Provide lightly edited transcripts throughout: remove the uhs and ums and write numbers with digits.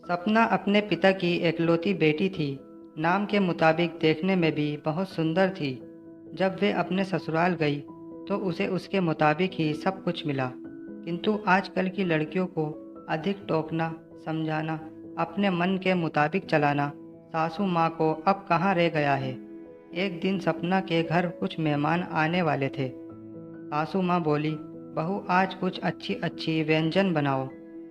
सपना अपने पिता की एकलौती बेटी थी। नाम के मुताबिक देखने में भी बहुत सुंदर थी। जब वे अपने ससुराल गई तो उसे उसके मुताबिक ही सब कुछ मिला। किंतु आजकल की लड़कियों को अधिक टोकना, समझाना, अपने मन के मुताबिक चलाना सासू माँ को अब कहाँ रह गया है। एक दिन सपना के घर कुछ मेहमान आने वाले थे। सासू माँ बोली, बहू आज कुछ अच्छी अच्छी व्यंजन बनाओ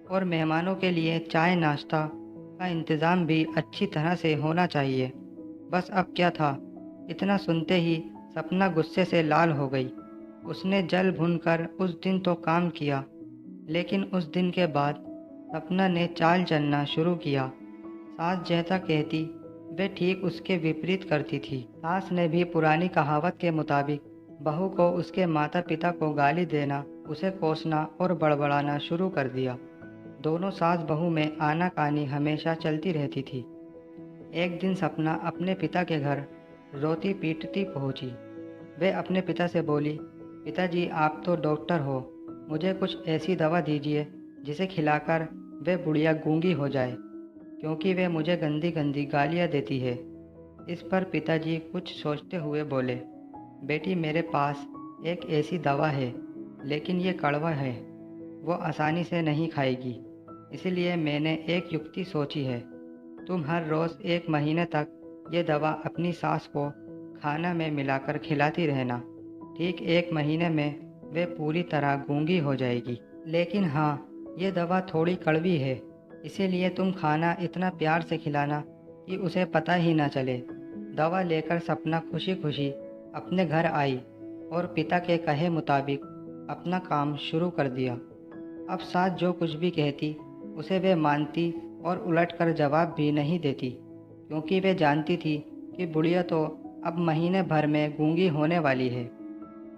और मेहमानों के लिए चाय नाश्ता का इंतज़ाम भी अच्छी तरह से होना चाहिए। बस अब क्या था, इतना सुनते ही सपना गुस्से से लाल हो गई। उसने जल भूनकर उस दिन तो काम किया, लेकिन उस दिन के बाद सपना ने चाल चलना शुरू किया। सास जैसा कहती वे ठीक उसके विपरीत करती थी। सास ने भी पुरानी कहावत के मुताबिक बहू को उसके माता पिता को गाली देना, उसे कोसना और बड़बड़ाना शुरू कर दिया। दोनों सास बहू में आनाकानी हमेशा चलती रहती थी। एक दिन सपना अपने पिता के घर रोती पीटती पहुंची। वे अपने पिता से बोली, पिताजी आप तो डॉक्टर हो, मुझे कुछ ऐसी दवा दीजिए जिसे खिलाकर वे बुढ़िया गूंगी हो जाए, क्योंकि वे मुझे गंदी गंदी गालियाँ देती है। इस पर पिताजी कुछ सोचते हुए बोले, बेटी मेरे पास एक ऐसी दवा है, लेकिन ये कड़वा है, वो आसानी से नहीं खाएगी। इसलिए मैंने एक युक्ति सोची है। तुम हर रोज़ 1 महीने तक ये दवा अपनी सास को खाना में मिलाकर खिलाती रहना। ठीक 1 महीने में वे पूरी तरह गूंगी हो जाएगी। लेकिन हाँ, ये दवा थोड़ी कड़वी है, इसीलिए तुम खाना इतना प्यार से खिलाना कि उसे पता ही ना चले। दवा लेकर सपना खुशी खुशी अपने घर आई और पिता के कहे मुताबिक अपना काम शुरू कर दिया। अब सास जो कुछ भी कहती उसे वे मानती और उलटकर जवाब भी नहीं देती, क्योंकि वे जानती थी कि बुढ़िया तो अब महीने भर में गूंगी होने वाली है।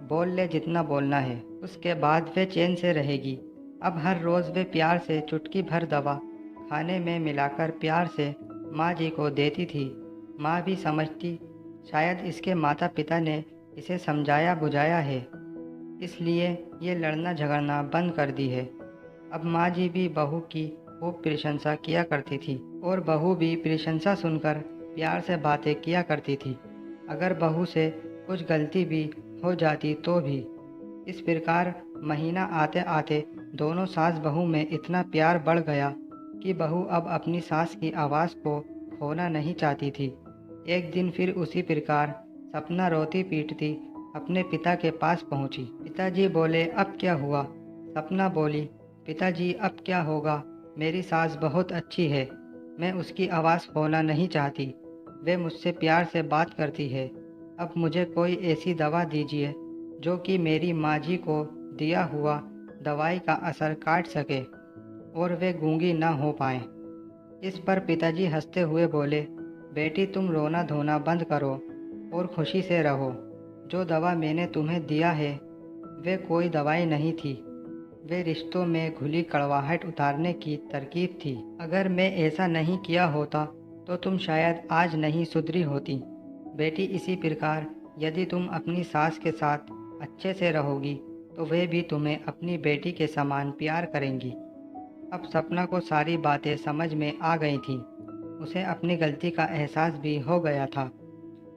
बोल ले जितना बोलना है, उसके बाद वे चैन से रहेगी। अब हर रोज़ वे प्यार से चुटकी भर दवा खाने में मिलाकर प्यार से माँ जी को देती थी। माँ भी समझती शायद इसके माता पिता ने इसे समझाया बुझाया है, इसलिए ये लड़ना झगड़ना बंद कर दी है। अब माँ जी भी बहू की खूब प्रशंसा किया करती थी और बहू भी प्रशंसा सुनकर प्यार से बातें किया करती थी। अगर बहू से कुछ गलती भी हो जाती तो भी। इस प्रकार महीना आते आते दोनों सास बहू में इतना प्यार बढ़ गया कि बहू अब अपनी सास की आवाज़ को खोना नहीं चाहती थी। एक दिन फिर उसी प्रकार सपना रोती पीटती अपने पिता के पास पहुंची। पिताजी बोले, अब क्या हुआ? सपना बोली, पिताजी अब क्या होगा, मेरी सास बहुत अच्छी है, मैं उसकी आवाज़ खोना नहीं चाहती, वे मुझसे प्यार से बात करती है। अब मुझे कोई ऐसी दवा दीजिए जो कि मेरी माँ जी को दिया हुआ दवाई का असर काट सके और वे गूंगी ना हो पाएं। इस पर पिताजी हंसते हुए बोले, बेटी तुम रोना धोना बंद करो और खुशी से रहो। जो दवा मैंने तुम्हें दिया है वे कोई दवाई नहीं थी, वे रिश्तों में घुली कड़वाहट उतारने की तरकीब थी। अगर मैं ऐसा नहीं किया होता तो तुम शायद आज नहीं सुधरी होती। बेटी इसी प्रकार यदि तुम अपनी सास के साथ अच्छे से रहोगी तो वे भी तुम्हें अपनी बेटी के समान प्यार करेंगी। अब सपना को सारी बातें समझ में आ गई थीं। उसे अपनी गलती का एहसास भी हो गया था।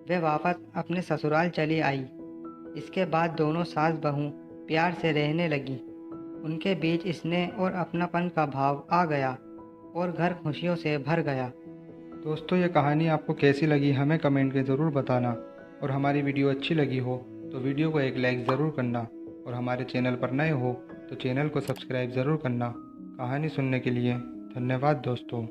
वे वापस अपने ससुराल चली आई। इसके बाद दोनों सास बहू प्यार से रहने लगी। उनके बीच स्नेह और अपनापन का भाव आ गया और घर खुशियों से भर गया। दोस्तों, ये कहानी आपको कैसी लगी हमें कमेंट में ज़रूर बताना, और हमारी वीडियो अच्छी लगी हो तो वीडियो को एक लाइक ज़रूर करना, और हमारे चैनल पर नए हो तो चैनल को सब्सक्राइब ज़रूर करना। कहानी सुनने के लिए धन्यवाद दोस्तों।